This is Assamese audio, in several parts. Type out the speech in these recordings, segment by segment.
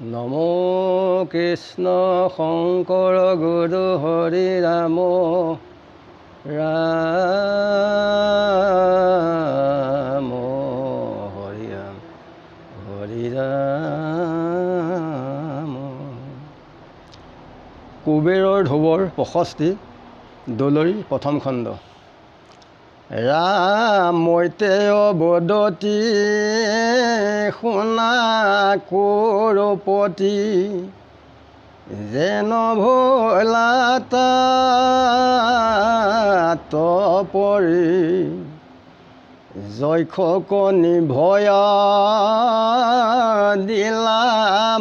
নমো কৃষ্ণ শংকৰ গুৰু হৰি ৰাম ৰাম হৰি ৰাম হৰি ৰাম। কুবেৰৰ ধ্ৰুৱৰ 65 দোলৰি প্ৰথম খণ্ড। ৰামৈতেয় বদতি শুনা কৰপতি যেন ভোলা তপৰি যক্ষক নিভয়া দিলা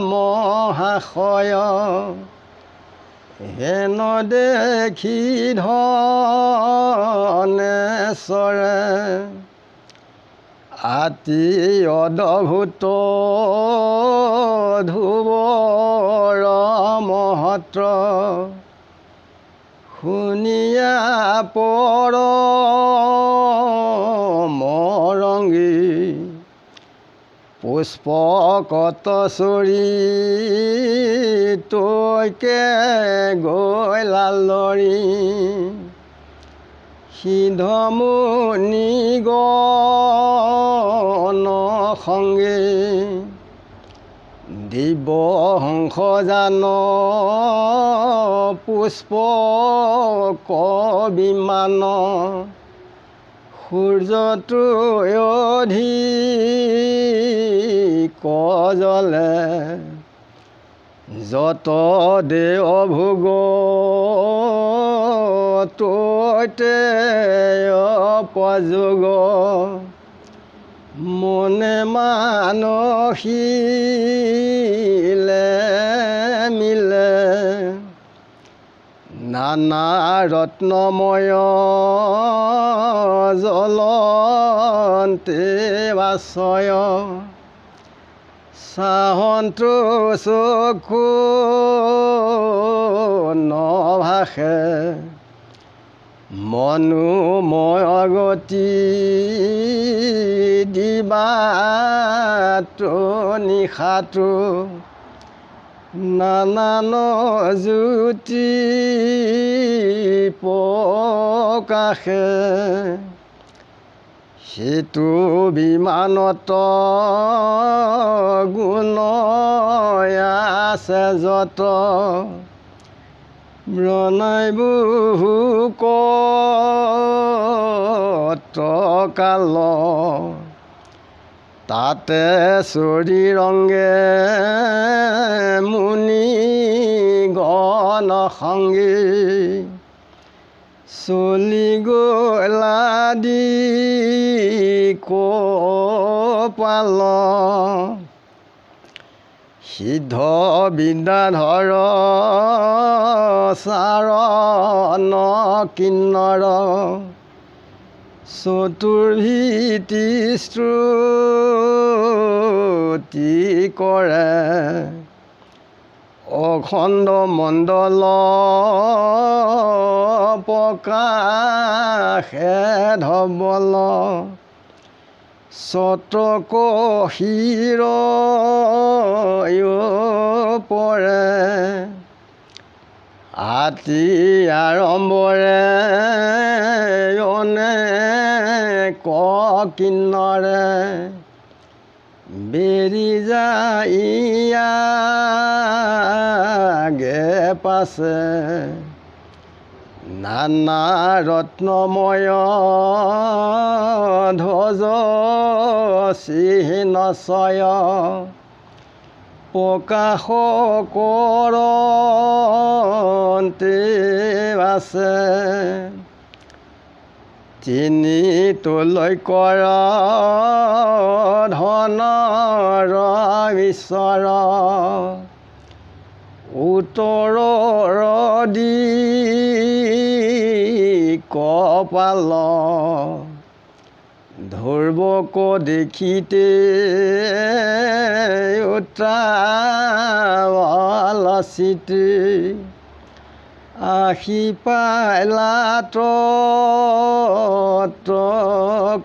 মহাশয় হেন দেখি ধনেশ্বৰে আতি অদ্ভুত ধ্ৰুৱৰ মহত্ৰ শুনিয়া পৰমৰংগী পুষ্পকত চৰি তৈকে গৈলা লৰি সিদ্ধমুনিগণ সংগে দিব্য হংস জান পুষ্পক বিমান সূৰ্যটোয়ধিক জলে যত দেৱ ভোগ তৈতে অপযোগ মনে মানসিলে মিলে নানা ৰত্নময় জলন্তে বাচয় চাহন্তু চক্ষু নভাসে মনোময় গতি দিবাতো নিশাটো নানান জ্যোতি প্ৰকাশে সেইটো বিমানত গুণ আছে যত প্ৰণয় বহু কাল তাতে চৰি ৰংগে মুনি গণ সংগী চলি গলা দি কপাল সিদ্ধ বিদ্যাধৰ চাৰণ কিন্নৰ চতুৰ্ভীতি স্তুতি কৰে অখণ্ড মণ্ডল প্ৰকাশে ধবল চতক শিৰ পৰে আতি আৰম্ভৰে অনেক কিন্নৰে বেৰি যাইয়াগে পাছে নানা ৰত্নময় ধ্বজ চিহ্নচয় প্ৰকাশ কৰন্তে আছে তিনি তোলৈ কৰ ধনৰ ঈশ্বৰ উত্তৰৰ দি কপাল ধ্ৰুৱক দেখিতে উত্ৰাৱল চিতে আহি পাইলা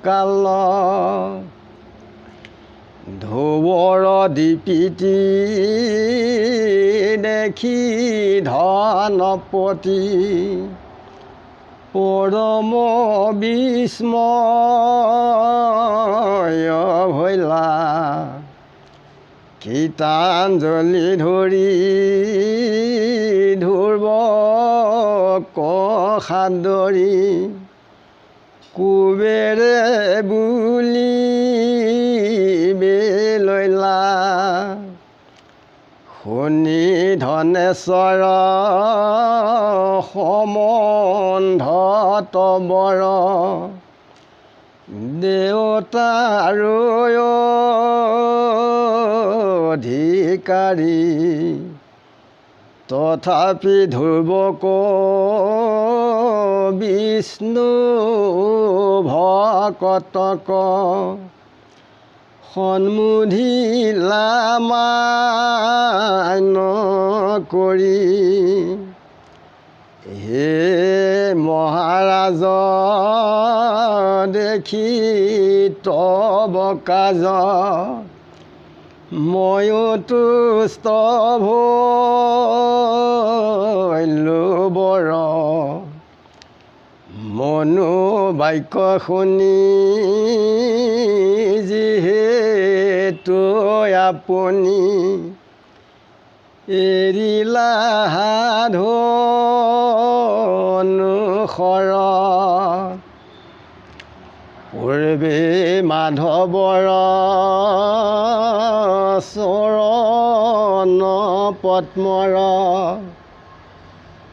কাল ধ্ৰুৱৰ দীপিতি দেখি ধনপতি পৰম বিস্ময় ভৈলা কীৰ্তাঞ্জলি ধৰি ধ্ৰুৱ কসাদৰি কুবেৰে বুলি বেলৈলা শুনি ধনেশ্বৰ সম্বন্ধ তবৰ দেৱতাৰ অধিকাৰী তথাপি ধ্ৰুৱক বিষ্ণু ভকতক সন্মুধিলা মান্য কৰি হে মহাৰাজ দেখি তব কাজ ময়ো তুষ্ট ভৈলো বৰ মনো বাক্য শুনি যিহেতু আপুনি এৰিলা সাধু অনুসৰ পূৰ্বে মাধৱৰ চৰণ পদ্মৰ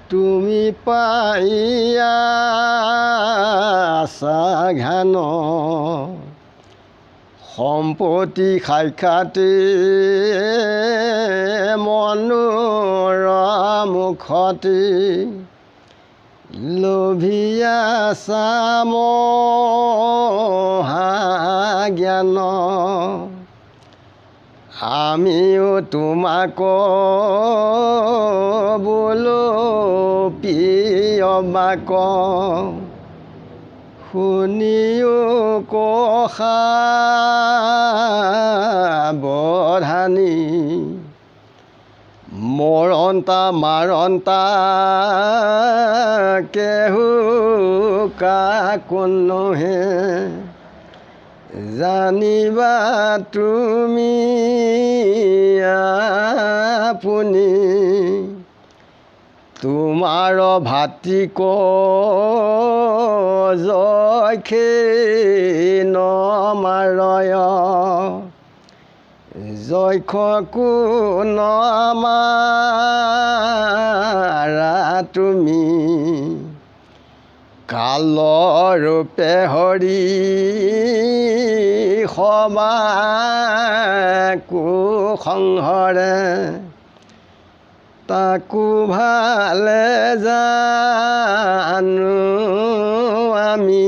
তুমি পাইয়া ঘান সম্পত্তি সাক্ষাতে মনোৰ মুখতে লোভিয়া মহাজ্ঞান আমিও তোমাক বোলো প্ৰিয় বাক শুনিও কসাৱধানী মৰন্তা মাৰন্তা কেহু কাকো নহে জানিবা তুমি আপুনি তোমাৰ ভাতৃক জয়খে নমাৰয় জয়খকো নমাৰা তুমি কালৰূপে হৰি সবাকো সংহৰে তাকো ভালে জানো আমি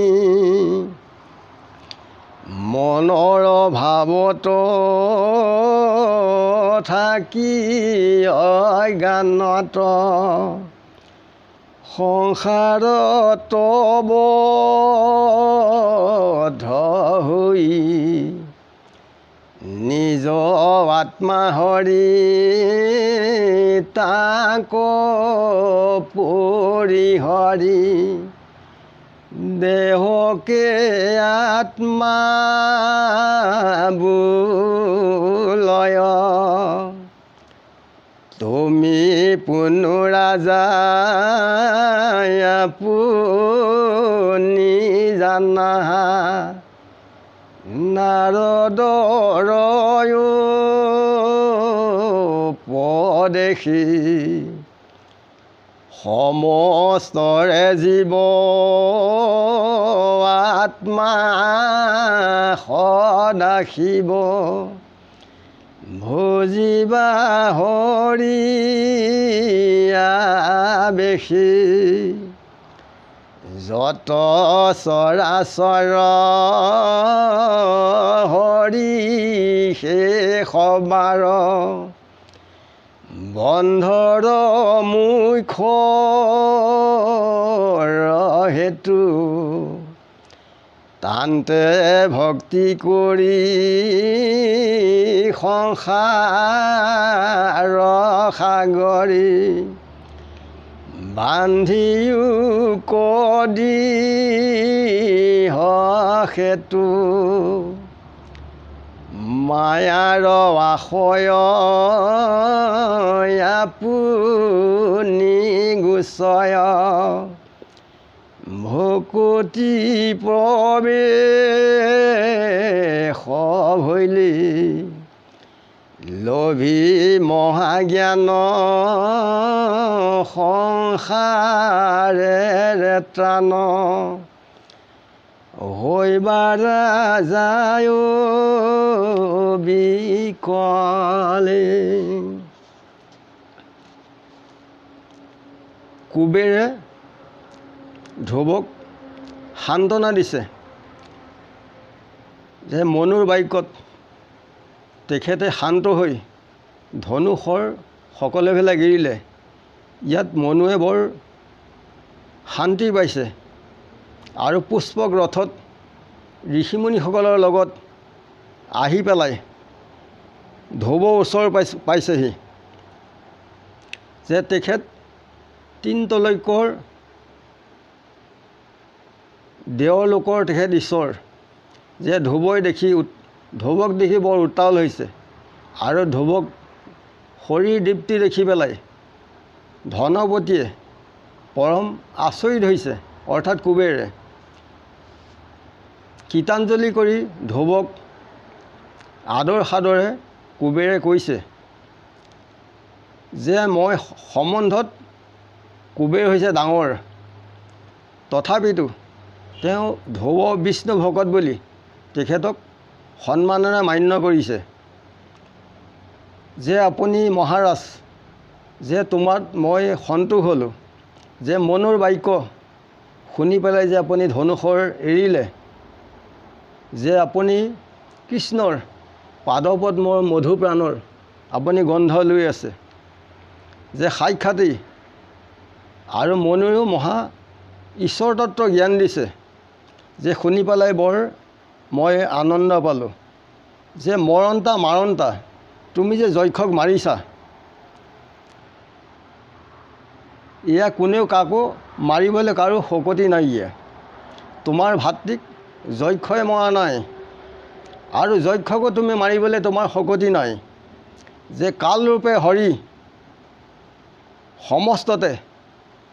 মনৰ ভাৱত থাকি অজ্ঞানত সংসাৰত বদ্ধ হৈ নিজ আত্মা হৰি তাক পৰিহৰি দেহকে আত্মা বুলয় তুমি পুনু ৰাজা আপুনি জানা নাৰদৰ উপদেশী সমস্তৰে জীৱ আত্মা সদাশিৱ ভজিবা হৰি আবেশী যত চৰাচৰ হৰি শেষবাৰ বন্ধৰ মুখ্যৰ হেতু তান্তে ভক্তি কৰি সংসাৰ সাগৰী বান্ধিও কদি সেতু মায়াৰ আশয় আপুনি গুচয় ভকতি প্ৰৱেশ ভৈলি লোভী মহাজ্ঞান সংসাৰেৰে ত্ৰাণ হৈবাৰা যায় বিকলে। কুবেৰে ধ্ৰুৱক সান্তনা দিছে যে মনুৰ বাক্যত তেখেতে শান্ত হৈ ধনুষৰ সকলে ভেলা গিৰিলে। ইয়াত মনুৱে বৰ শান্তি পাইছে আৰু পুষ্পক ৰথত ঋষিমুনিসকলৰ লগত আহি পেলাই ধ্ৰুৱৰ ওচৰ পাইছেহি যে তেখেত তিনতলৈকৰ দেৱলোকৰ তেখেত ঈশ্বৰ। যে ধ্ৰুৱক দেখি বৰ উত্তাল হৈছে আৰু ধ্ৰুৱক শৰীৰ দীপ্তি দেখি পেলাই ধনপতিয়ে পৰম আচৰিত হৈছে, অৰ্থাৎ কুবেৰে কীৰ্তনাঞ্জলি কৰি ধ্ৰুৱক আদৰ সাদৰে কুবেৰে কৈছে যে মই সম্বন্ধত কুবেৰ হৈছে ডাঙৰ, তথাপিতো তেওঁ ধ্ৰুৱ বিষ্ণু ভকত বুলি তেখেতক সন্মানেৰে মান্য কৰিছে। যে আপুনি মহাৰাজ, যে তোমাত মই সন্তোষ হ'লোঁ যে মনুৰ বাক্য শুনি পেলাই যে আপুনি ধনুষৰ এৰিলে, যে আপুনি কৃষ্ণৰ পাদপদ্মৰ মধুপ্ৰাণৰ আপুনি গন্ধ লৈ আছে, যে সাক্ষাতেই আৰু মনুৰেও মহা ঈশ্বৰ তত্ত্ব জ্ঞান দিছে, যে শুনি পেলাই বৰ মই আনন্দ পালোঁ। যে মৰণতা মাৰণতা তুমি যে যক্ষক মাৰিছা, এয়া কোনেও কাকো মাৰিবলৈ কাৰো শকতি নাইকিয়া। তোমাৰ ভাতৃক যক্ষই মৰা নাই আৰু যক্ষকো তুমি মাৰিবলৈ তোমাৰ শকতি নাই। যে কালৰূপে হৰি সমস্ততে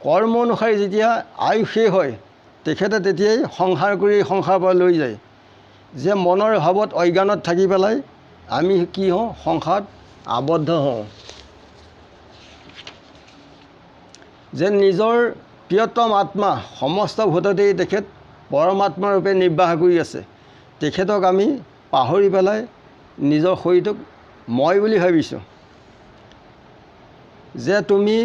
কৰ্ম অনুসাৰে যেতিয়া আয়ুস শেষ হয় তেখেতে তেতিয়াই সংসাৰ কৰি সংসাৰৰ পৰা লৈ যায়। যে মনৰ ভাৱত অজ্ঞানত থাকি পেলাই আমি কি হওঁ, সংসাৰত আবদ্ধ হওঁ। যে নিজৰ প্ৰিয়তম আত্মা সমস্ত ভূততেই তেখেত পৰমাত্মা ৰূপে নিৰ্বাহ কৰি আছে, তেখেতক আমি পাহৰি পেলাই নিজৰ শৰীৰটোক মই বুলি ভাবিছোঁ। যে তুমি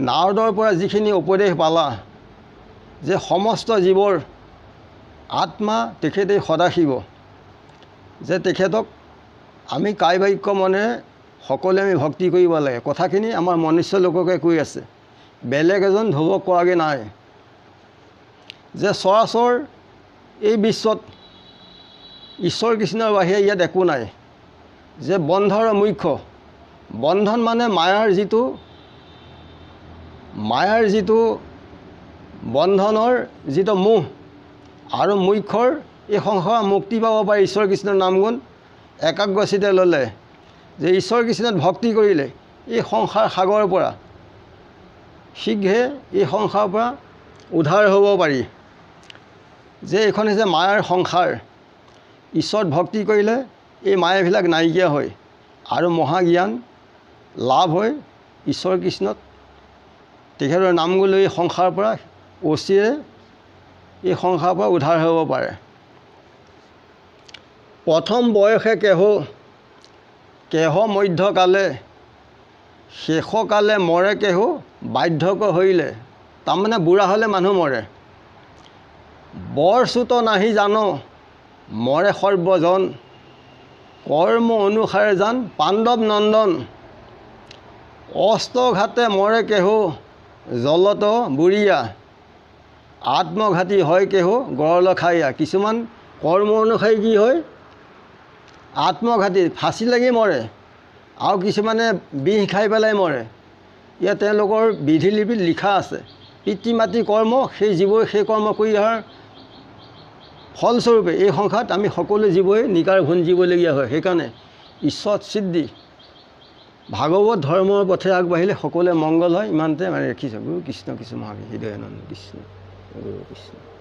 নাৰদৰ পৰা যিখিনি উপদেশ পালা যে সমস্ত জীৱৰ আত্মা তেখেতেই সদাশিৱ, যে তেখেতক আমি কায় বাক্য মনেৰে সকলোৱে আমি ভক্তি কৰিব লাগে। কথাখিনি আমাৰ মনুষ্য লোককে কৈ আছে, বেলেগ এজন ধ্ৰুৱক কোৱাগৈ নাই। যে সৰাচৰ এই বিশ্বত ঈশ্বৰ কৃষ্ণৰ বাহিৰে ইয়াত একো নাই। যে বন্ধৰ মুখ্য বন্ধন মানে মায়াৰ যিটো বন্ধনৰ যিটো মোহ আৰু মুখ্যৰ এই সংসাৰ মুক্তি পাব পাৰে ঈশ্বৰ কৃষ্ণৰ নামগুণ একাগ্ৰচিতে ল'লে। যে ঈশ্বৰ কৃষ্ণত ভক্তি কৰিলে এই সংসাৰ সাগৰৰ পৰা শীঘ্ৰে এই সংসাৰৰ পৰা উদ্ধাৰ হ'ব পাৰি। যে এইখন হৈছে মায়াৰ সংসাৰ, ঈশ্বৰত ভক্তি কৰিলে এই মায়াবিলাক নাইকিয়া হয় আৰু মহাজ্ঞান লাভ হয়। ঈশ্বৰ কৃষ্ণত তেখেতৰ নামগুণ লৈ সংসাৰৰ পৰা অচিৰে এই সংসাৰৰ পৰা উদ্ধাৰ হ'ব পাৰে। প্ৰথম বয়সে কেহ মধ্যকালে শেষকালে মৰে কেহ বাৰ্ধক্য হৈলে। তাৰমানে বুঢ়া হ'লে মানুহ মৰে। বৰচুত নাহি জানো মৰে সৰ্বজন, কৰ্ম অনুসাৰে জান পাণ্ডৱ নন্দন। অস্ত্ৰঘাতে মৰে কেহ জলত বুঢ়িয়া, আত্মঘাতী হয় কেহ গড়ল খাইয়া। কিছুমান কৰ্ম অনুসৰি কি হয় আত্মঘাতী, ফাঁচি লাগি মৰে, আৰু কিছুমানে বিষ খাই পেলাই মৰে। ইয়াত তেওঁলোকৰ বিধিলিপিত লিখা আছে পিতৃ মাতৃ কৰ্ম, সেই জীৱই সেই কৰ্ম কৰি অহাৰ ফলস্বৰূপে এই সংসাৰত আমি সকলো জীৱই নিকাৰ ঘোণ জীৱলগীয়া হয়। সেইকাৰণে ঈশ্বৰ সিদ্ধি ভাগৱত ধৰ্মৰ পথে আগবাঢ়িলে সকলোৱে মংগল হয়। ইমানতে আমি ৰাখিছোঁ। গুৰু কৃষ্ণ কৃষ্ণ মহাবীৰ হৃদয়ানন্দ কৃষ্ণ গুৰু কৃষ্ণ।